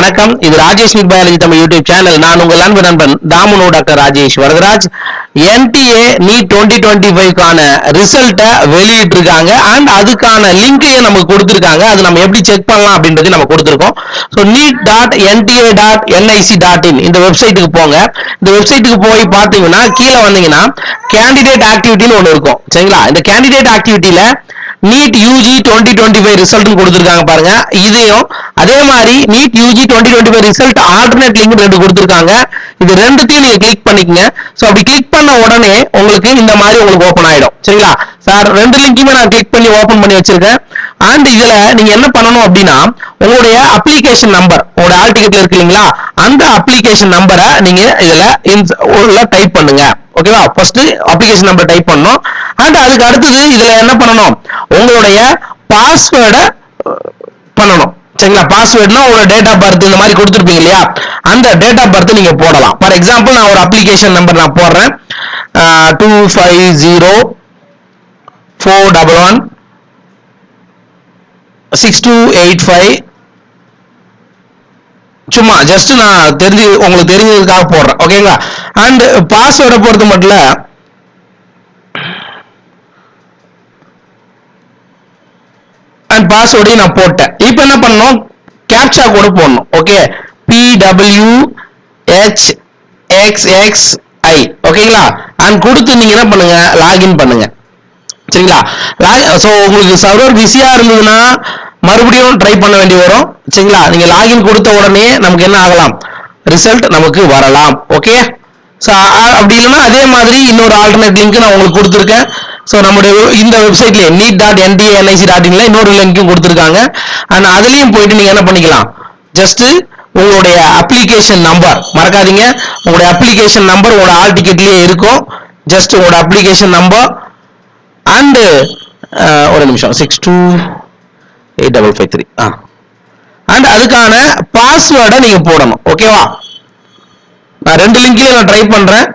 வணக்கம். இது Rajesh with biology Tamil YouTube channel. நான் உங்கள் அன்பு நண்பன் தாமுனு doctor Rajesh Varadaraj. NTA NEET 2025க்கான ரிசல்ட்டை வெளியிட்டு இருக்காங்க அண்ட் அதுக்கான லிங்கையும் நமக்கு கொடுத்துருக்காங்க. அது நம்ம எப்படி செக் பண்ணலாம் அப்படின்றது நம்ம கொடுத்துருக்கோம். ஸோ neet.nta.nic.in இந்த வெப்சைட்டுக்கு போங்க. இந்த வெப்சைட்டுக்கு போய் பார்த்தீங்கன்னா கீழே வந்தீங்கன்னா கேண்டிடேட் ஆக்டிவிட்டின்னு ஒன்று இருக்கும். சரிங்களா? இந்த கேண்டிடேட் ஆக்டிவிட்டியில நீட் யூஜி 2025 ரிசல்ட் கொடுத்திருக்காங்க பாருங்க. இதையும் அதே மாதிரி NEET UG 2025 result alternate link ரெண்டு கொடுத்திருக்காங்க. இது ரெண்டுத்தையும் நீங்க கிளிக் பண்ணிக்கங்க. சோ அப்படி கிளிக் பண்ண உடனே உங்களுக்கு இந்த மாதிரி உங்களுக்கு ஓபன் ஆயிடும். சரிங்களா சார்? ரெண்டு லிங்க்குமே நான் கிளிக் பண்ணி ஓபன் பண்ணி வச்சிருக்கேன். அண்ட் இதுல நீங்க என்ன பண்ணணும் அப்படின்னா உங்களுடைய அப்ளிகேஷன் நம்பர், உங்களோட ஆல் டிக்கெட்ல இருக்கு இல்லைங்களா, அந்த அப்ளிகேஷன் நம்பரை நீங்க இதுல டைப் பண்ணுங்க. ஓகேவா? ஃபர்ஸ்ட் அப்ளிகேஷன் நம்பர் டைப் பண்ணணும். அண்ட் அதுக்கு அடுத்தது இதுல என்ன பண்ணணும், உங்களுடைய பாஸ்வேர்டை பண்ணணும். சரிங்களா? பாஸ்வேர்ட்னா உங்களோட டேட் ஆஃப் பர்த் இந்த மாதிரி கொடுத்துருப்பீங்க இல்லையா, அந்த டேட் ஆஃப் பர்த் நீங்க போடலாம். ஃபார் எக்ஸாம்பிள் நான் ஒரு அப்ளிகேஷன் நம்பர் நான் போடுறேன் 2504116285. சும்மா ஜஸ்ட் நான் உங்களுக்கு தெரிஞ்சதுக்காக போடுறேன். ஓகேங்களா? அண்ட் பாஸ்வேர்டை பொறுத்த மட்டும் அண்ட் பாஸ்வேர்டையும் நான் போட்டேன். இப்போ என்ன பண்ணணும், கேப்சா கோடு போடணும். Okay, PWHXXI. ஓகேங்களா? அண்ட் கொடுத்து நீங்க என்ன பண்ணுங்க, லாகின் பண்ணுங்க. சரிங்களா? ஸோ உங்களுக்கு சர்வர் பிஸியா இருந்ததுன்னா மறுபடியும் ட்ரை பண்ண வேண்டி வரும். சரிங்களா? நீங்க லாகின் கொடுத்த உடனே நமக்கு என்ன ஆகலாம், ரிசல்ட் நமக்கு வரலாம். ஓகே, ஸோ அப்படி இல்லைன்னா அதே மாதிரி இன்னொரு ஆல்டர்னேட் லிங்க் நான் உங்களுக்கு கொடுத்துருக்கேன். ஸோ நம்முடைய இந்த வெப்சைட்ல neet.nta.nic.inல இன்னொரு லிங்க்கும் கொடுத்துருக்காங்க. அண்ட் அதுலயும் போயிட்டு நீங்க என்ன பண்ணிக்கலாம், ஜஸ்ட் உங்களுடைய அப்ளிகேஷன் நம்பர் மறக்காதீங்க. உங்களுடைய அப்ளிகேஷன் நம்பர் உங்களோட ஆல் டிக்கெட்லயே இருக்கும். ஜஸ்ட் உங்களோட அப்ளிகேஷன் நம்பர் அண்ட் ஒரு நிமிஷம் 628553 அண்ட் அதுக்கான பாஸ்வேர்டை நீங்க போடணும். ஓகேவா? நான் ரெண்டு லிங்க்லயும் நான் ட்ரை பண்றேன்.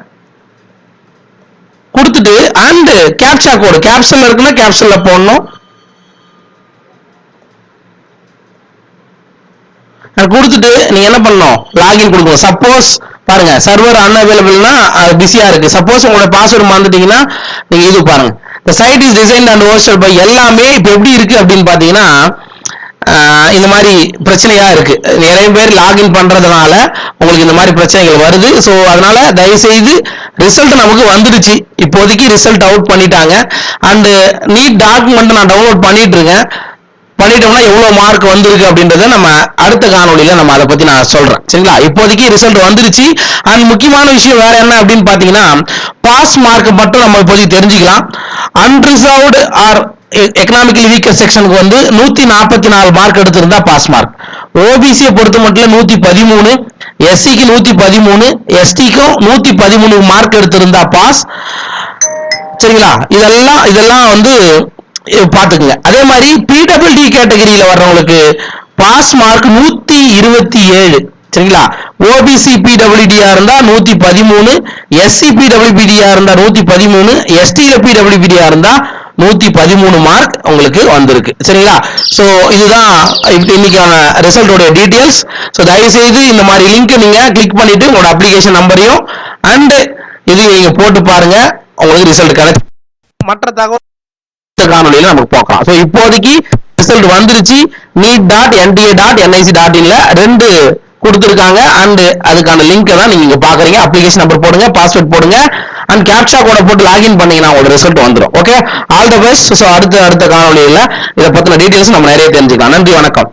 கொடுத்துட்டு அண்ட் கேப்சா கோடு கேப்சல் இருக்குன்னா கேப்சல்ல போடணும். கொடுத்துட்டு நீங்க என்ன பண்ணணும், லாகின் கொடுக்கணும். சப்போஸ் பாருங்க சர்வர் அன்அவைலபிள்னா பிஸியா இருக்கு. சப்போஸ் உங்களோட பாஸ்வேர்டு மறந்துட்டீங்கன்னா நீங்க இது பாருங்க, the site is designed and hosted by எல்லாமே இப்ப எப்படி இருக்கு அப்படின்னு பாத்தீங்கன்னா இந்த மாதிரி பிரச்சனையா இருக்கு. நிறைய பேர் லாகின் பண்றதுனால உங்களுக்கு இந்த மாதிரி பிரச்சனைகள் வருது. ஸோ அதனால தயவு செய்து ரிசல்ட் நமக்கு வந்துடுச்சு. இப்போதைக்கு ரிசல்ட் அவுட் பண்ணிட்டாங்க. அண்ட் நீட் டாக்குமெண்ட் நான் டவுன்லோட் பண்ணிட்டு இருக்கேன். பண்ணிட்டோம்னா எவ்வளவு மார்க் வந்திருக்கு அப்படின்றத நம்ம அடுத்த காணொலியில நம்ம அதை பத்தி நான் சொல்றேன். சரிங்களா? இப்போதைக்கு ரிசல்ட் வந்துருச்சு. அண்ட் முக்கியமான விஷயம் வேற என்ன அப்படின்னு பாத்தீங்கன்னா பாஸ் மார்க் மட்டும் நம்ம இப்போதைக்கு தெரிஞ்சுக்கலாம். அன்ரிசர்வ்டு ஆர் எக்கனாமிக்கலி வீக்கர் செக்ஷனுக்கு வந்து 144 மார்க் எடுத்திருந்தா பாஸ் மார்க். ஓபிசியை பொறுத்த மட்டும் 113, எஸ்சிக்கு 113, எஸ்டிக்கும் 113 மார்க் எடுத்திருந்தா பாஸ். சரிங்களா? இதெல்லாம் வந்து பாத்துக்குங்க. அதே மாதிரி பிடபிள்யூடி கேட்டகரியில வர்றவங்களுக்கு பாஸ் மார்க் 127. சரிங்களா? ஓபிசி பிடபிள்யூடியா இருந்தா 113, எஸ்சி பிடபிள்யூபிடியா இருந்தா 113, எஸ்டில பிடபிள்யூபிடியா இருந்தா 113 மார்க் உங்களுக்கு வந்திருக்கு. சரிங்களா? சோ இதுதான் இன்னைக்கான ரிசல்ட்டோட டீடைல்ஸ். சோ தயவு செய்து இந்த மாதிரி லிங்க் நீங்க கிளிக் பண்ணிட்டு உங்களோட அப்ளிகேஷன் நம்பரையும் அண்ட் இது நீங்க போட்டு பாருங்க, உங்களுக்கு ரிசல்ட் கிடைச்சு மற்ற தகவல் காணொலியில நமக்கு பார்க்கலாம். சோ இப்போதைக்கு ரிசல்ட் வந்துருச்சு. neet.nta.nic.inல ரெண்டு கொடுத்துருக்காங்க. அண்ட் அதுக்கான லிங்க் தான் நீங்க பாக்குறீங்க. அப்ளிகேஷன் நம்பர் போடுங்க, பாஸ்வேர்ட் போடுங்க அண்ட் கேப்சா கோட போட்டு லாகின் பண்ணீங்கன்னா உங்களோட ரிசல்ட் வந்துடும். Okay, all the best. So அடுத்த காணொலியில இதை பத்தின டீடைல்ஸ் நம்ம நிறைய தெரிஞ்சுக்கலாம். நன்றி, வணக்கம்.